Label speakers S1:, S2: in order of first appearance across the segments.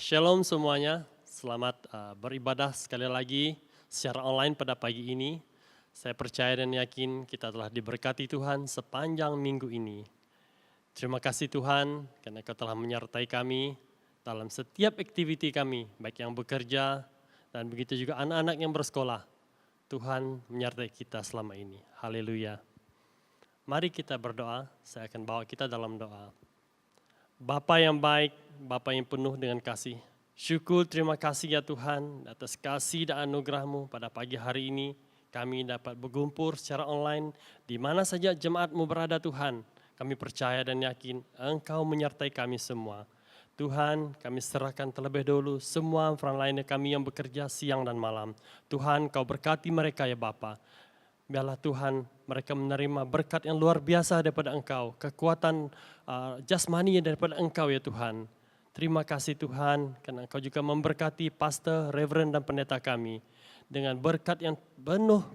S1: Shalom semuanya, selamat beribadah sekali lagi secara online pada pagi ini. Saya percaya dan yakin kita telah diberkati Tuhan sepanjang minggu ini. Terima kasih Tuhan karena Kau telah menyertai kami dalam setiap aktiviti kami, baik yang bekerja dan begitu juga anak-anak yang bersekolah. Tuhan menyertai kita selama ini. Haleluya. Mari kita berdoa, saya akan bawa kita dalam doa. Bapa yang baik, Bapa yang penuh dengan kasih. Syukur terima kasih ya Tuhan atas kasih dan anugerah-Mu pada pagi hari ini. Kami dapat berkumpul secara online di mana saja jemaat-Mu berada Tuhan. Kami percaya dan yakin Engkau menyertai kami semua. Tuhan, kami serahkan terlebih dahulu semua frontline kami yang bekerja siang dan malam. Tuhan, Kau berkati mereka ya Bapa. Biarlah Tuhan mereka menerima berkat yang luar biasa daripada Engkau. Kekuatan jasmani daripada Engkau ya Tuhan. Terima kasih Tuhan karena Engkau juga memberkati pastor, reverend dan pendeta kami. Dengan berkat yang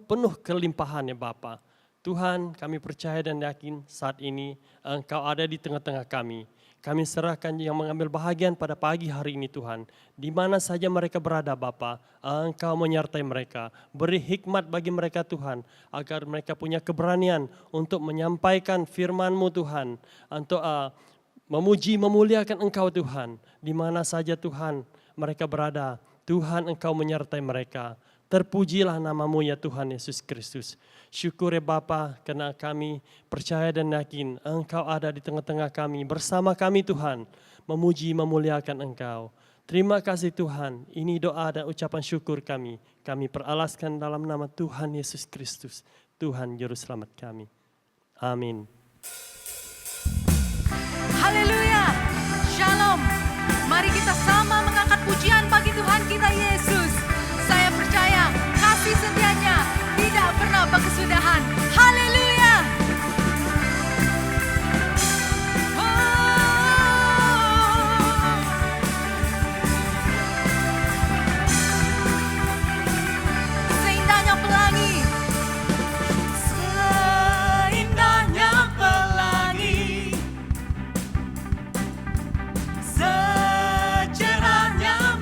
S1: penuh kelimpahan ya Bapa. Tuhan kami percaya dan yakin saat ini Engkau ada di tengah-tengah kami. Kami serahkan yang mengambil bahagian pada pagi hari ini Tuhan. Di mana saja mereka berada Bapa, Engkau menyertai mereka. Beri hikmat bagi mereka Tuhan, agar mereka punya keberanian untuk menyampaikan firman-Mu Tuhan. Untuk memuji, memuliakan Engkau Tuhan. Di mana saja Tuhan mereka berada, Tuhan Engkau menyertai mereka. Terpujilah nama-Mu ya Tuhan Yesus Kristus. Syukur ya Bapa karena kami percaya dan yakin Engkau ada di tengah-tengah kami bersama kami Tuhan. Memuji memuliakan Engkau. Terima kasih Tuhan. Ini doa dan ucapan syukur kami. Kami peralaskan dalam nama Tuhan Yesus Kristus. Tuhan Juru Selamat kami. Amin.
S2: Haleluya. Shalom. Mari kita sama mengangkat pujian bagi Tuhan kita Yesus. Saya percaya kasih setianya tidak pernah berkesudahan. Haleluya. Seindahnya pelangi. Seindahnya pelangi. Secerahnya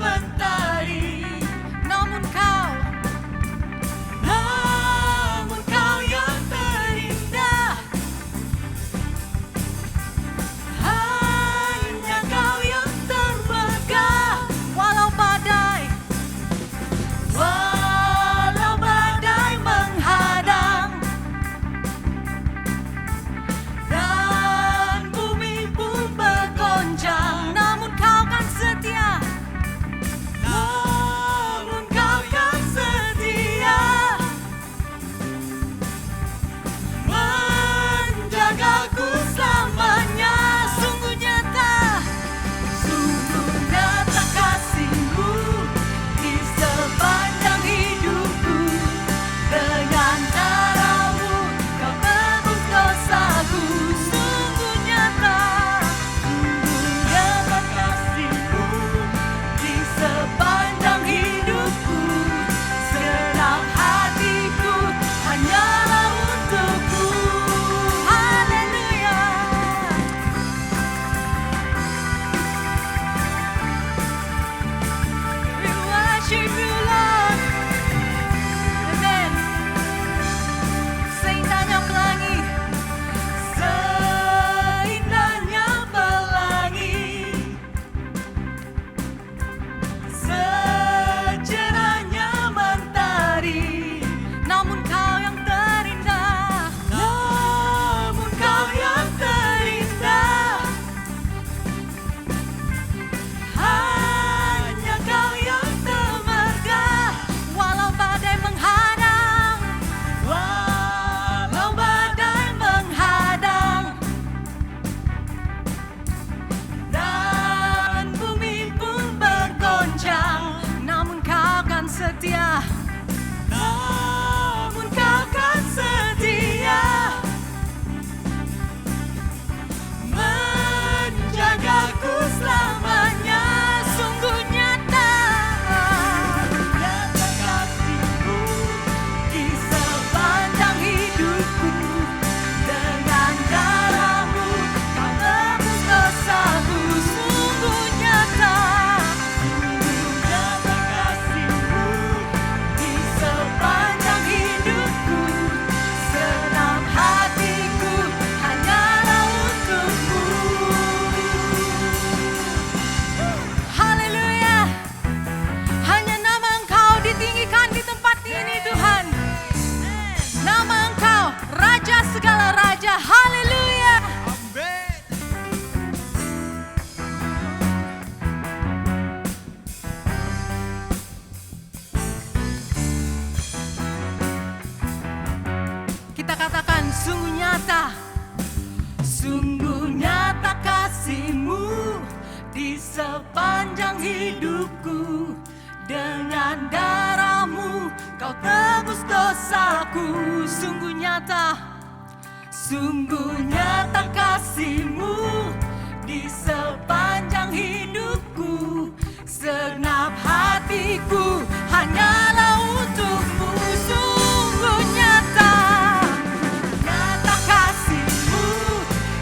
S2: sungguh nyata, sungguh nyata kasih-Mu di sepanjang hidupku. Dengan darah-Mu Kau tebus dosaku. Sungguh nyata kasih-Mu di sepanjang hidupku. Segenap hatiku hanyalah untuk-Mu. Sungguh nyata kasih-Mu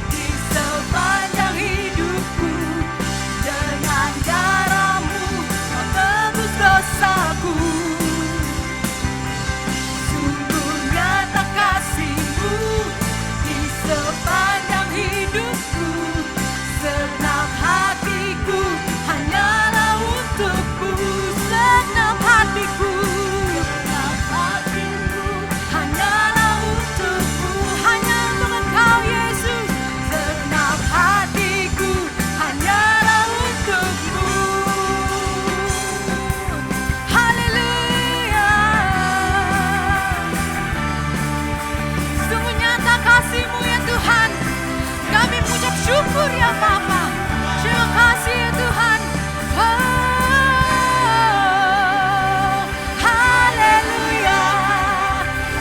S2: di sepanjang hidupku. Dengan darah-Mu Kau tebus dosaku. Sungguh nyata kasih-Mu di sepanjang hidupku. Segenap hatiku hanyalah untuk-Mu. Segenap hatiku hanyalah untuk-Mu. Hanya untuk Engkau Yesus. Segenap hatiku hanyalah untuk-Mu. Haleluya. Sungguh nyata kasih-Mu ya Tuhan. Kami mengucap syukur ya Bapa. Terima kasih ya Tuhan. Haleluya.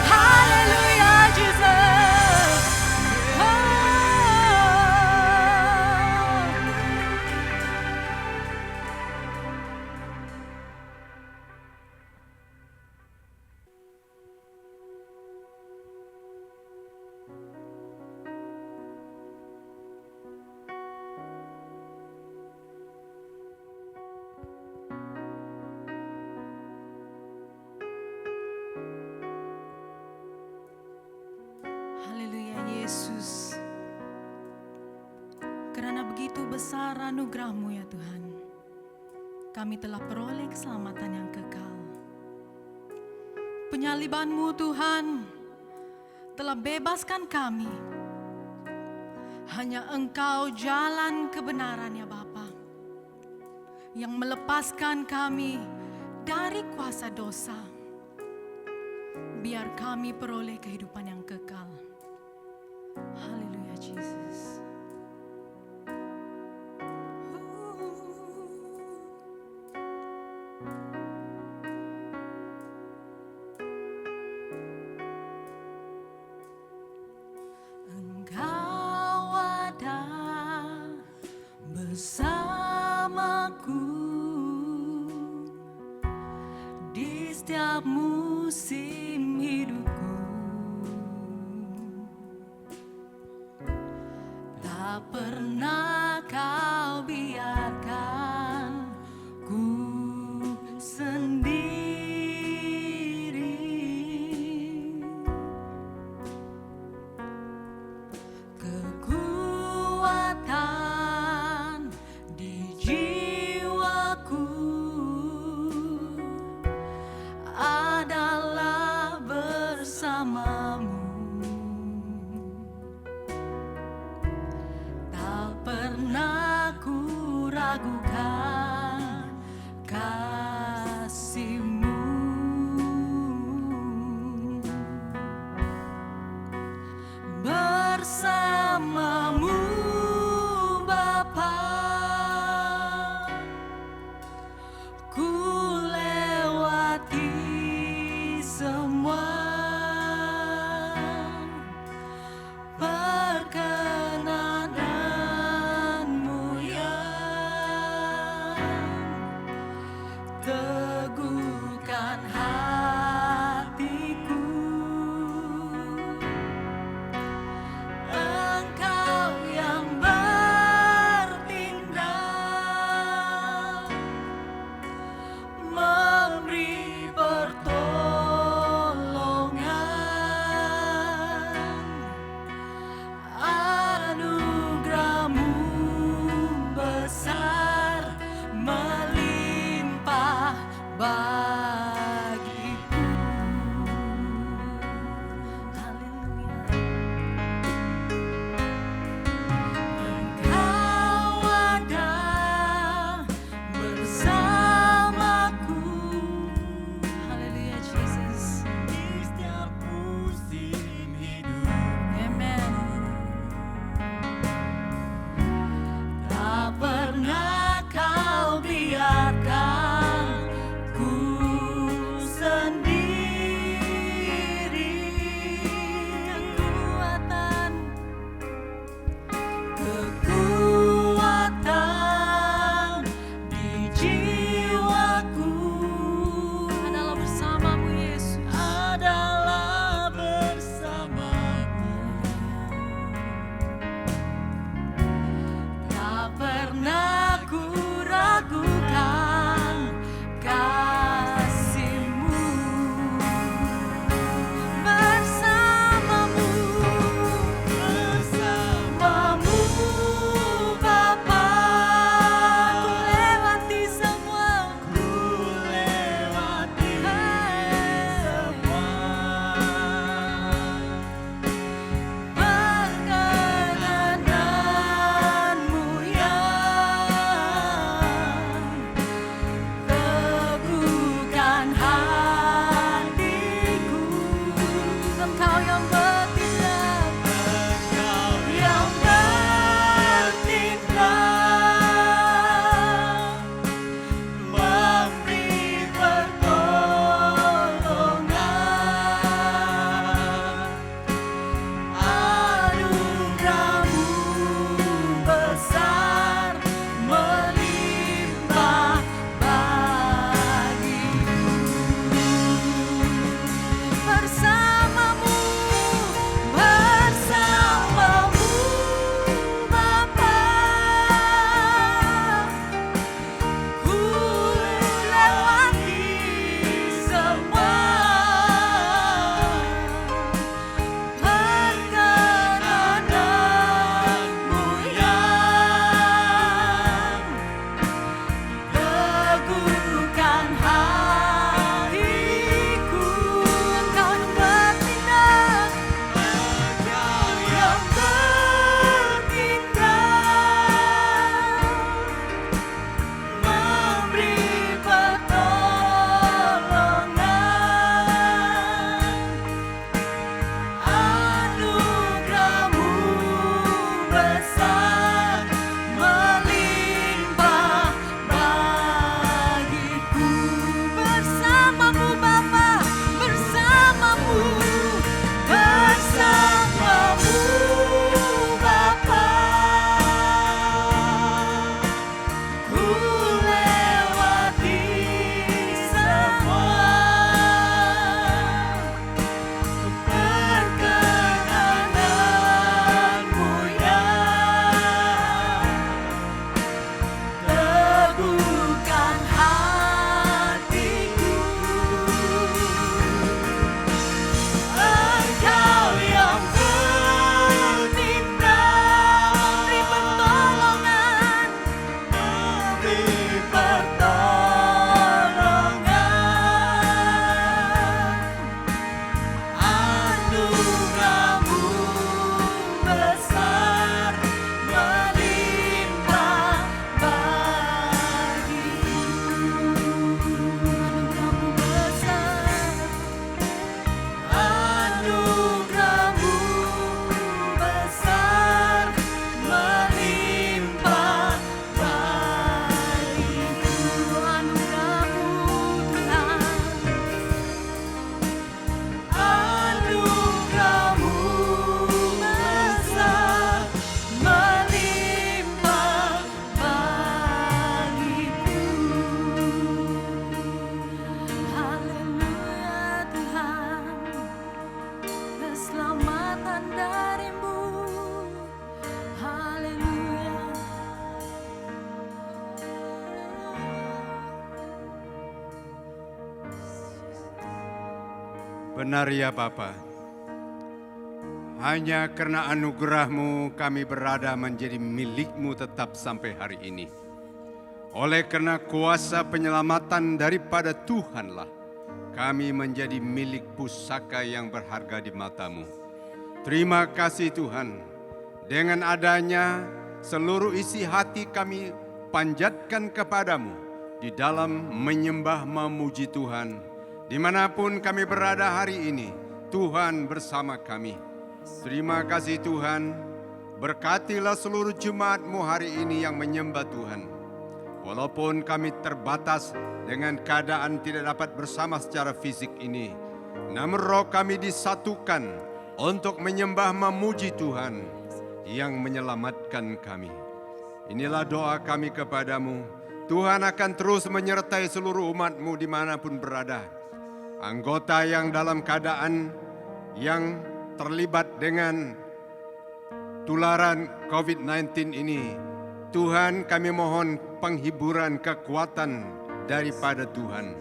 S2: Haleluya Jesus. Haleluya Yesus. Karena begitu besar anugerah-Mu ya Tuhan, kami telah peroleh keselamatan yang kekal. Penyaliban-Mu Tuhan telah bebaskan kami. Hanya Engkau jalan kebenaran ya Bapa, yang melepaskan kami dari kuasa dosa. Biar kami peroleh kehidupan yang kekal. Haleluya Jesus. Engkau ada bersamaku di setiap musim hidupku. Tak pernah Kau biarkan ku sendiri. Kekuatan di jiwaku adalah bersama-Mu. Tak pernah ku ragukan kasih-Mu. Bersama-Mu Bapa, ku lewati semua. Perkenanan-Mu yang teguhkan hatiku. Engkau yang bertindak, memberi pertolongan. Anugerah-Mu besar melimpah bagiku. Haleluya. Engkau ada bersamaku. Haleluya Jesus. Di setiap musim hidup.
S3: Benar ya Bapa, hanya karena anugerah-Mu kami berada menjadi milik-Mu tetap sampai hari ini. Oleh karena kuasa penyelamatan daripada Tuhanlah, kami menjadi milik pusaka yang berharga di mata-Mu. Terima kasih Tuhan, dengan adanya seluruh isi hati kami panjatkan kepadamu di dalam menyembah memuji Tuhan. Dimanapun kami berada hari ini, Tuhan bersama kami. Terima kasih Tuhan, berkatilah seluruh jemaat-Mu hari ini yang menyembah Tuhan. Walaupun kami terbatas dengan keadaan tidak dapat bersama secara fisik ini, namun roh kami disatukan untuk menyembah memuji Tuhan yang menyelamatkan kami. Inilah doa kami kepadamu. Tuhan akan terus menyertai seluruh umat-Mu dimanapun berada. Anggota yang dalam keadaan yang terlibat dengan tularan COVID-19 ini, Tuhan kami mohon penghiburan kekuatan daripada Tuhan.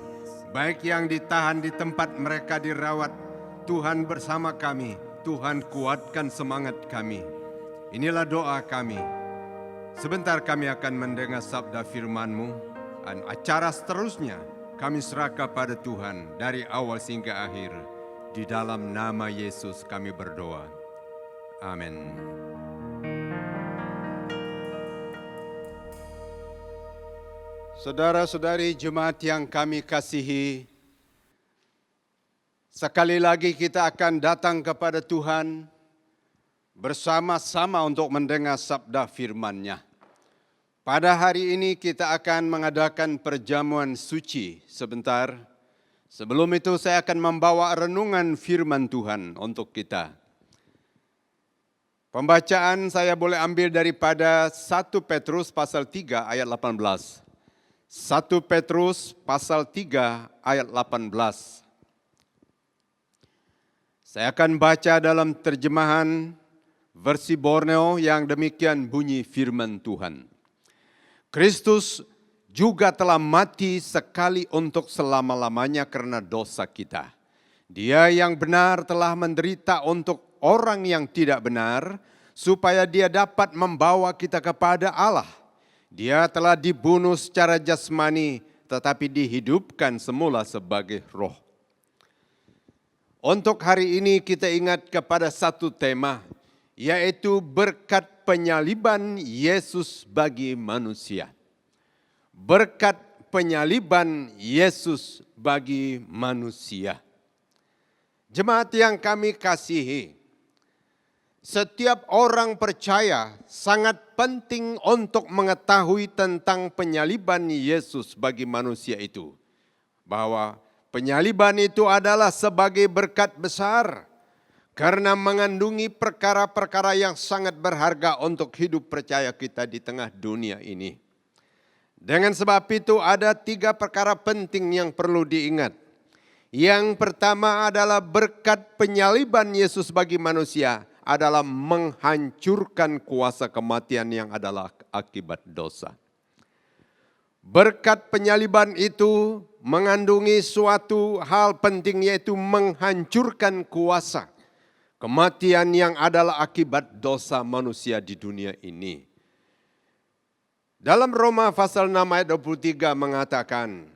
S3: Baik yang ditahan di tempat mereka dirawat, Tuhan bersama kami, Tuhan kuatkan semangat kami. Inilah doa kami. Sebentar kami akan mendengar sabda firman-Mu, dan acara seterusnya kami serahkan pada Tuhan dari awal hingga akhir. Di dalam nama Yesus kami berdoa. Amin. Saudara-saudari jemaat yang kami kasihi, sekali lagi kita akan datang kepada Tuhan bersama-sama untuk mendengar sabda firman-Nya. Pada hari ini kita akan mengadakan perjamuan suci sebentar. Sebelum itu saya akan membawa renungan firman Tuhan untuk kita. Pembacaan saya boleh ambil daripada 1 Petrus pasal 3 ayat 18. 1 Petrus pasal 3 ayat 18. Saya akan baca dalam terjemahan versi Borneo yang demikian bunyi firman Tuhan. Kristus juga telah mati sekali untuk selama-lamanya karena dosa kita. Dia yang benar telah menderita untuk orang yang tidak benar, supaya dia dapat membawa kita kepada Allah. Dia telah dibunuh secara jasmani, tetapi dihidupkan semula sebagai roh. Untuk hari ini kita ingat kepada satu tema, yaitu berkat penyaliban Yesus bagi manusia. Berkat penyaliban Yesus bagi manusia. Jemaat yang kami kasihi, setiap orang percaya sangat penting untuk mengetahui tentang penyaliban Yesus bagi manusia itu. Bahwa penyaliban itu adalah sebagai berkat besar karena mengandungi perkara-perkara yang sangat berharga untuk hidup percaya kita di tengah dunia ini. Dengan sebab itu ada 3 perkara penting yang perlu diingat. Yang pertama adalah berkat penyaliban Yesus bagi manusia adalah menghancurkan kuasa kematian yang adalah akibat dosa. Berkat penyaliban itu mengandungi suatu hal penting, yaitu menghancurkan kuasa kematian yang adalah akibat dosa manusia di dunia ini. Dalam Roma pasal 6 ayat 23 mengatakan,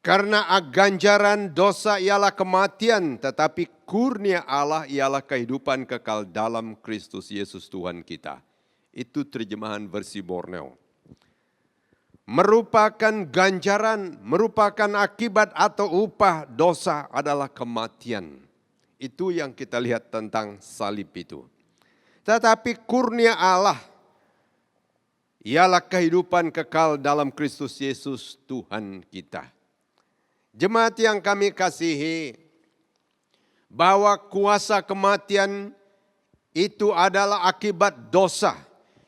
S3: karena ganjaran dosa ialah kematian, tetapi kurnia Allah ialah kehidupan kekal dalam Kristus Yesus Tuhan kita. Itu terjemahan versi Borneo. Merupakan ganjaran, merupakan akibat atau upah dosa adalah kematian. Itu yang kita lihat tentang salib itu. Tetapi kurnia Allah ialah kehidupan kekal dalam Kristus Yesus Tuhan kita. Jemaat yang kami kasihi, bahwa kuasa kematian itu adalah akibat dosa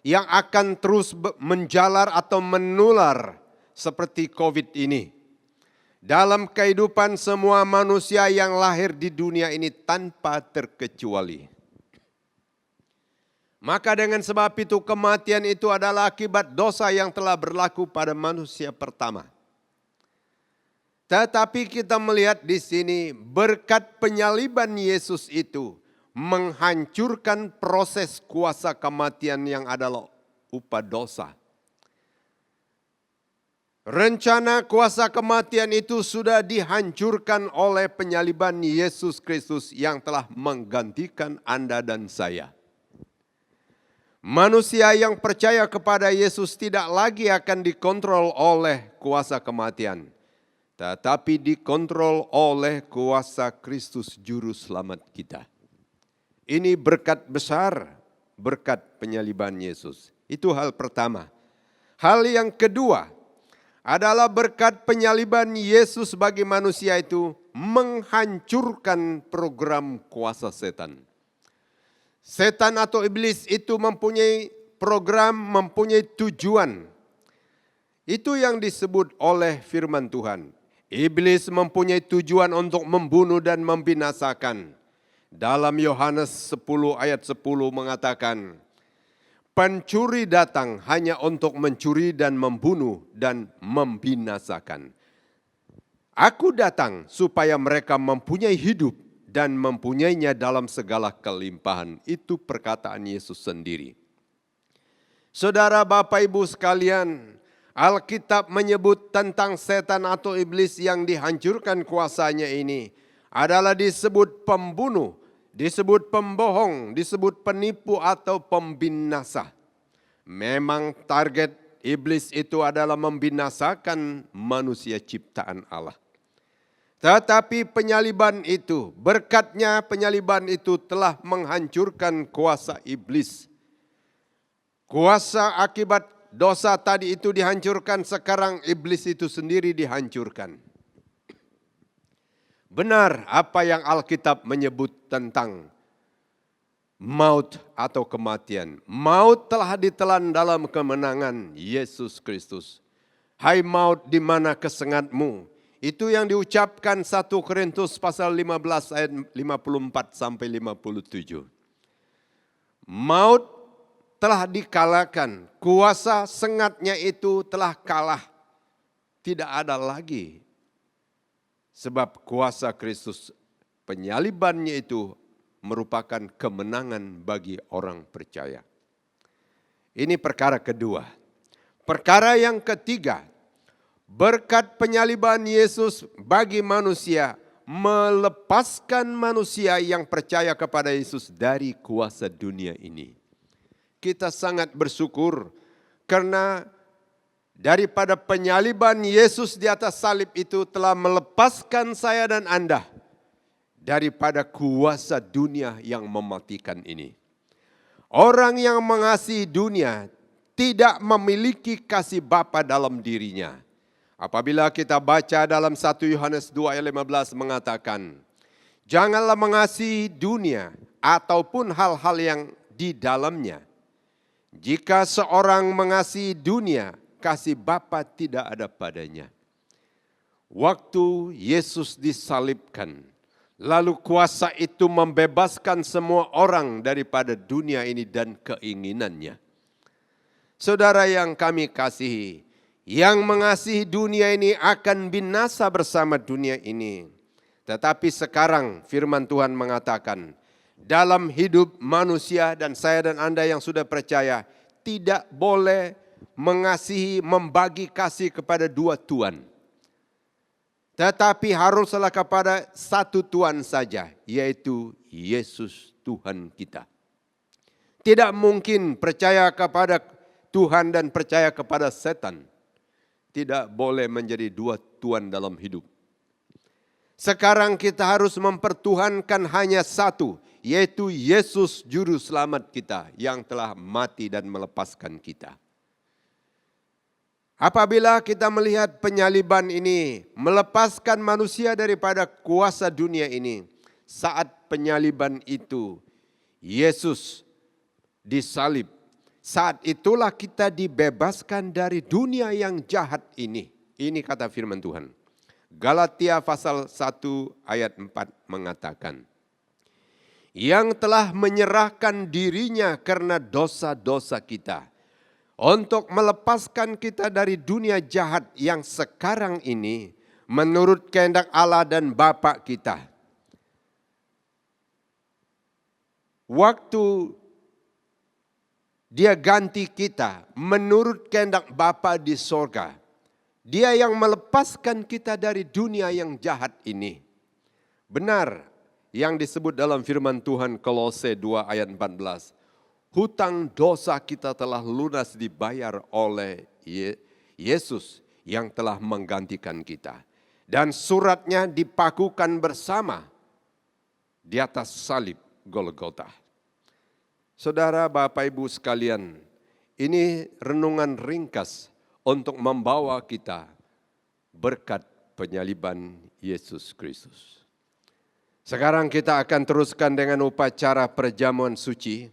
S3: yang akan terus menjalar atau menular seperti COVID ini. Dalam kehidupan semua manusia yang lahir di dunia ini tanpa terkecuali. Maka dengan sebab itu kematian itu adalah akibat dosa yang telah berlaku pada manusia pertama.
S4: Tetapi kita melihat di sini berkat penyaliban Yesus itu menghancurkan proses kuasa kematian yang adalah upah dosa. Rencana kuasa kematian itu sudah dihancurkan oleh penyaliban Yesus Kristus yang telah menggantikan Anda dan saya. Manusia yang percaya kepada Yesus tidak lagi akan dikontrol oleh kuasa kematian, tetapi dikontrol oleh kuasa Kristus Juru Selamat kita. Ini berkat besar, berkat penyaliban Yesus. Itu hal pertama. Hal yang kedua adalah berkat penyaliban Yesus bagi manusia itu menghancurkan program kuasa setan. Setan atau iblis itu mempunyai program, mempunyai tujuan. Itu yang disebut oleh firman Tuhan. Iblis mempunyai tujuan untuk membunuh dan membinasakan. Dalam Yohanes 10 ayat 10 mengatakan, pencuri datang hanya untuk mencuri dan membunuh dan membinasakan. Aku datang supaya mereka mempunyai hidup dan mempunyainya dalam segala kelimpahan. Itu perkataan Yesus sendiri. Saudara, Bapak, Ibu sekalian, Alkitab menyebut tentang setan atau iblis yang dihancurkan kuasanya ini adalah disebut pembunuh, disebut pembohong, disebut penipu atau pembinasa. Memang target iblis itu adalah membinasakan manusia ciptaan Allah. Tetapi penyaliban itu, berkatnya penyaliban itu telah menghancurkan kuasa iblis. Kuasa akibat dosa tadi itu dihancurkan, sekarang iblis itu sendiri dihancurkan. Benar apa yang Alkitab menyebut tentang maut atau kematian. Maut telah ditelan dalam kemenangan Yesus Kristus. Hai maut, di mana kesengatmu? Itu yang diucapkan 1 Korintus pasal 15 ayat 54 sampai 57. Maut telah dikalahkan, kuasa sengatnya itu telah kalah. Tidak ada lagi. Sebab kuasa Kristus, penyalibannya itu merupakan kemenangan bagi orang percaya. Ini perkara kedua. Perkara yang ketiga, berkat penyaliban Yesus bagi manusia, melepaskan manusia yang percaya kepada Yesus dari kuasa dunia ini. Kita sangat bersyukur karena daripada penyaliban Yesus di atas salib itu telah melepaskan saya dan Anda daripada kuasa dunia yang mematikan ini. Orang yang mengasihi dunia tidak memiliki kasih Bapa dalam dirinya. Apabila kita baca dalam 1 Yohanes 2 ayat 15 mengatakan, janganlah mengasihi dunia ataupun hal-hal yang di dalamnya. Jika seorang mengasihi dunia, kasih Bapa tidak ada padanya. Waktu Yesus disalibkan, lalu kuasa itu membebaskan semua orang daripada dunia ini dan keinginannya. Saudara yang kami kasihi, yang mengasihi dunia ini akan binasa bersama dunia ini. Tetapi sekarang firman Tuhan mengatakan, dalam hidup manusia dan saya dan Anda yang sudah percaya, tidak boleh mengasihi, membagi kasih kepada dua Tuhan. Tetapi haruslah kepada satu Tuhan saja, yaitu Yesus Tuhan kita. Tidak mungkin percaya kepada Tuhan dan percaya kepada setan. Tidak boleh menjadi dua Tuhan dalam hidup. Sekarang kita harus mempertuhankan hanya satu, yaitu Yesus Juru Selamat kita yang telah mati dan melepaskan kita. Apabila kita melihat penyaliban ini, melepaskan manusia daripada kuasa dunia ini, saat penyaliban itu, Yesus disalib. Saat itulah kita dibebaskan dari dunia yang jahat ini. Ini kata firman Tuhan. Galatia pasal 1 ayat 4 mengatakan, yang telah menyerahkan dirinya karena dosa-dosa kita, untuk melepaskan kita dari dunia jahat yang sekarang ini, menurut kehendak Allah dan Bapa kita. Waktu Dia ganti kita menurut kehendak Bapa di sorga. Dia yang melepaskan kita dari dunia yang jahat ini. Benar yang disebut dalam firman Tuhan Kolose 2 ayat 14. Hutang dosa kita telah lunas dibayar oleh Yesus yang telah menggantikan kita. Dan suratnya dipakukan bersama di atas salib Golgota. Saudara, Bapak, Ibu sekalian, ini renungan ringkas untuk membawa kita berkat penyaliban Yesus Kristus. Sekarang kita akan teruskan dengan upacara perjamuan suci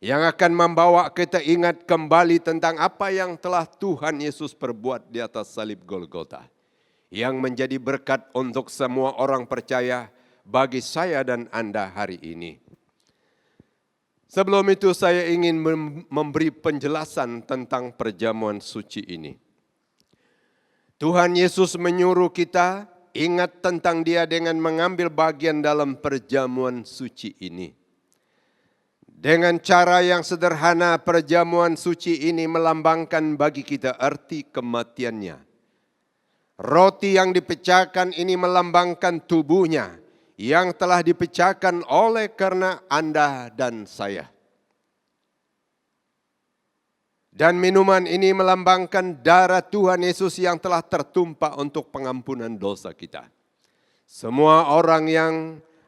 S4: yang akan membawa kita ingat kembali tentang apa yang telah Tuhan Yesus perbuat di atas salib Golgota, yang menjadi berkat untuk semua orang percaya bagi saya dan Anda hari ini. Sebelum itu saya ingin memberi penjelasan tentang perjamuan suci ini. Tuhan Yesus menyuruh kita ingat tentang Dia dengan mengambil bagian dalam perjamuan suci ini. Dengan cara yang sederhana, perjamuan suci ini melambangkan bagi kita arti kematiannya. Roti yang dipecahkan ini melambangkan tubuhnya yang telah dipecahkan oleh karena Anda dan saya. Dan minuman ini melambangkan darah Tuhan Yesus yang telah tertumpah untuk pengampunan dosa kita. Semua orang yang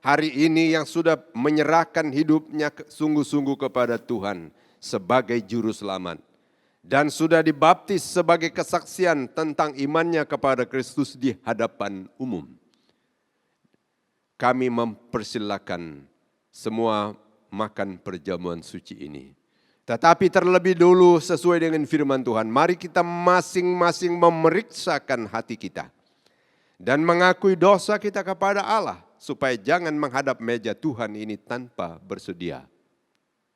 S4: hari ini yang sudah menyerahkan hidupnya sungguh-sungguh kepada Tuhan sebagai juru selamat dan sudah dibaptis sebagai kesaksian tentang imannya kepada Kristus di hadapan umum. Kami mempersilakan semua makan perjamuan suci ini. Tetapi terlebih dulu sesuai dengan firman Tuhan, mari kita masing-masing memeriksakan hati kita dan mengakui dosa kita kepada Allah, supaya jangan menghadap meja Tuhan ini tanpa bersedia.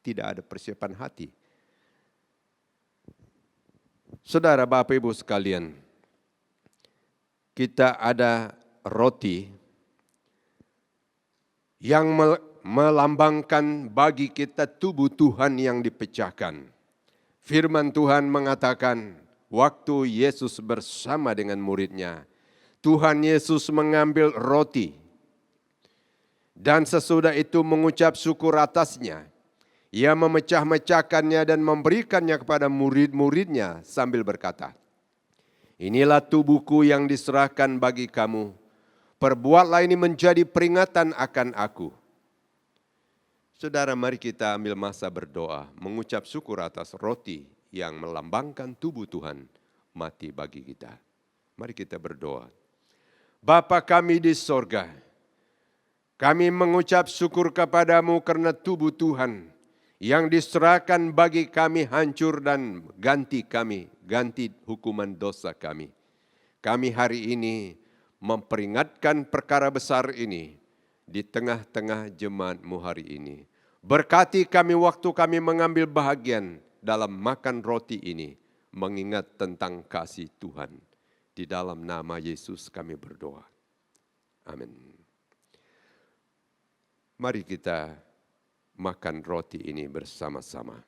S4: Tidak ada persiapan hati. Saudara, Bapak, Ibu sekalian, kita ada roti yang melambangkan bagi kita tubuh Tuhan yang dipecahkan. Firman Tuhan mengatakan, waktu Yesus bersama dengan muridnya, Tuhan Yesus mengambil roti dan sesudah itu mengucap syukur atasnya. Ia memecah-mecahkannya dan memberikannya kepada murid-muridnya sambil berkata, inilah tubuhku yang diserahkan bagi kamu. Perbuatlah ini menjadi peringatan akan aku. Saudara, mari kita ambil masa berdoa, mengucap syukur atas roti yang melambangkan tubuh Tuhan mati bagi kita. Mari kita berdoa. Bapa kami di sorga, kami mengucap syukur kepadamu karena tubuh Tuhan yang diserahkan bagi kami hancur dan ganti hukuman dosa kami. Kami hari ini memperingatkan perkara besar ini di tengah-tengah jemaat-Mu hari ini. Berkati kami waktu kami mengambil bahagian dalam makan roti ini, mengingat tentang kasih Tuhan. Di dalam nama Yesus kami berdoa. Amin. Mari kita makan roti ini bersama-sama.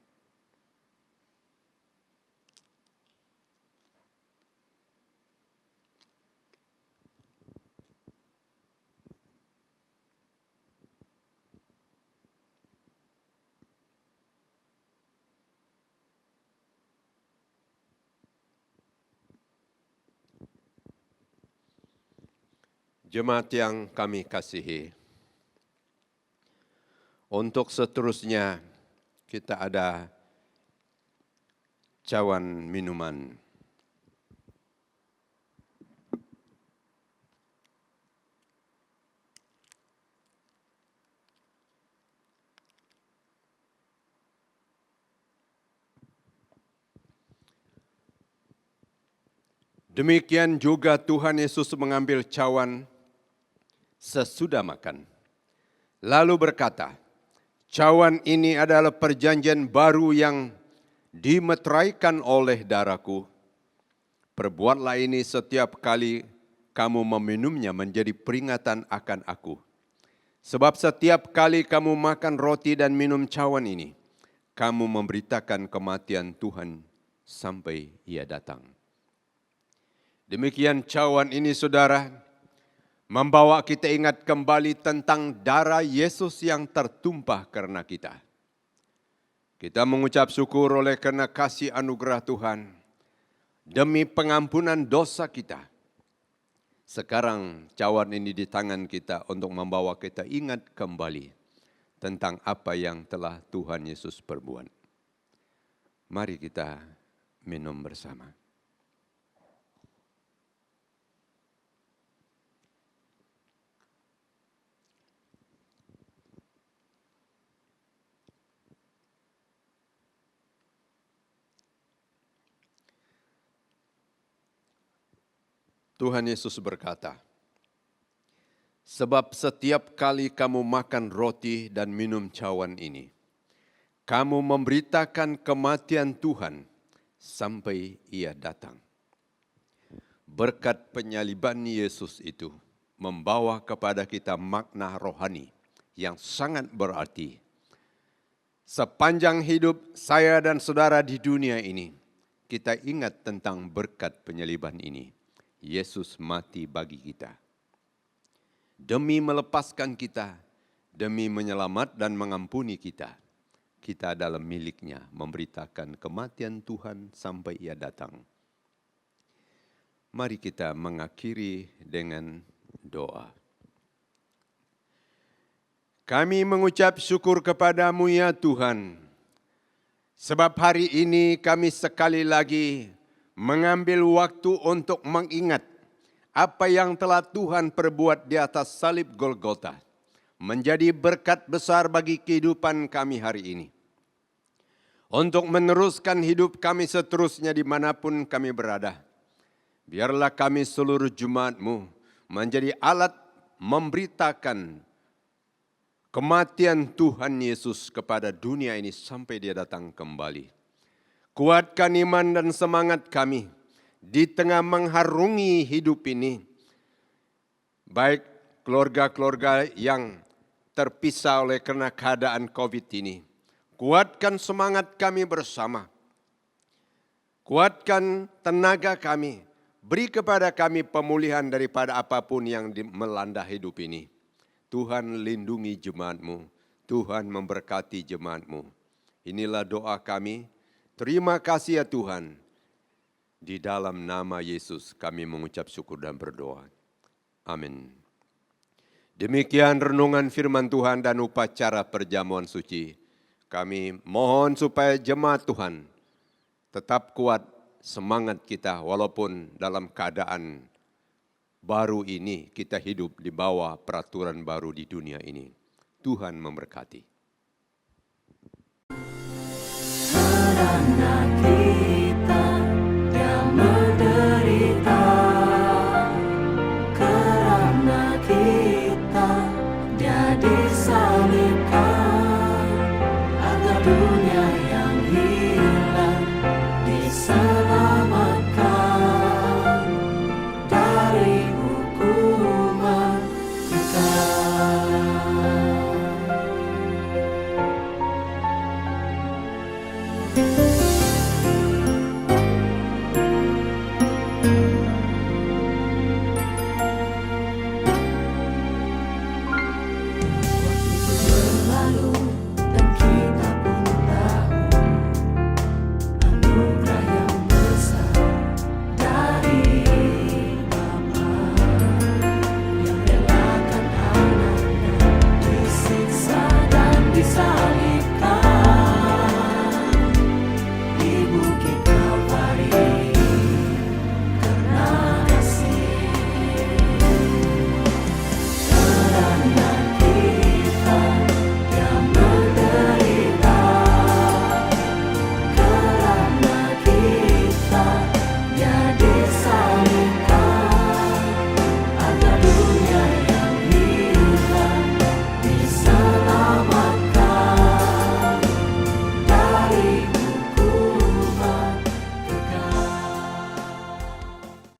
S4: Jemaat yang kami kasihi, untuk seterusnya kita ada cawan minuman. Demikian juga Tuhan Yesus mengambil cawan sesudah makan, lalu berkata, cawan ini adalah perjanjian baru yang dimeteraikan oleh darahku. Perbuatlah ini setiap kali kamu meminumnya menjadi peringatan akan aku. Sebab setiap kali kamu makan roti dan minum cawan ini, kamu memberitakan kematian Tuhan sampai Ia datang. Demikian cawan ini, saudara, membawa kita ingat kembali tentang darah Yesus yang tertumpah karena kita. Kita mengucap syukur oleh karena kasih anugerah Tuhan demi pengampunan dosa kita. Sekarang cawan ini di tangan kita untuk membawa kita ingat kembali tentang apa yang telah Tuhan Yesus perbuat. Mari kita minum bersama. Tuhan Yesus berkata, sebab setiap kali kamu makan roti dan minum cawan ini, kamu memberitakan kematian Tuhan sampai Ia datang. Berkat penyaliban Yesus itu membawa kepada kita makna rohani yang sangat berarti. Sepanjang hidup saya dan saudara di dunia ini, kita ingat tentang berkat penyaliban ini. Yesus mati bagi kita. Demi melepaskan kita, demi menyelamat dan mengampuni kita. Kita dalam miliknya memberitakan kematian Tuhan sampai Ia datang. Mari kita mengakhiri dengan doa. Kami mengucap syukur kepadamu ya Tuhan, sebab hari ini kami sekali lagi mengambil waktu untuk mengingat apa yang telah Tuhan perbuat di atas salib Golgota, menjadi berkat besar bagi kehidupan kami hari ini. Untuk meneruskan hidup kami seterusnya dimanapun kami berada, biarlah kami seluruh jemaat-Mu menjadi alat memberitakan kematian Tuhan Yesus kepada dunia ini sampai Dia datang kembali. Kuatkan iman dan semangat kami di tengah mengharungi hidup ini. Baik keluarga-keluarga yang terpisah oleh karena keadaan COVID ini. Kuatkan semangat kami bersama. Kuatkan tenaga kami. Beri kepada kami pemulihan daripada apapun yang melanda hidup ini. Tuhan lindungi jemaat-Mu. Tuhan memberkati jemaat-Mu. Inilah doa kami. Terima kasih ya Tuhan. Di dalam nama Yesus kami mengucap syukur dan berdoa. Amin. Demikian renungan firman Tuhan dan upacara perjamuan suci. Kami mohon supaya jemaat Tuhan tetap kuat semangat kita walaupun dalam keadaan baru ini kita hidup di bawah peraturan baru di dunia ini. Tuhan memberkati.
S5: Anak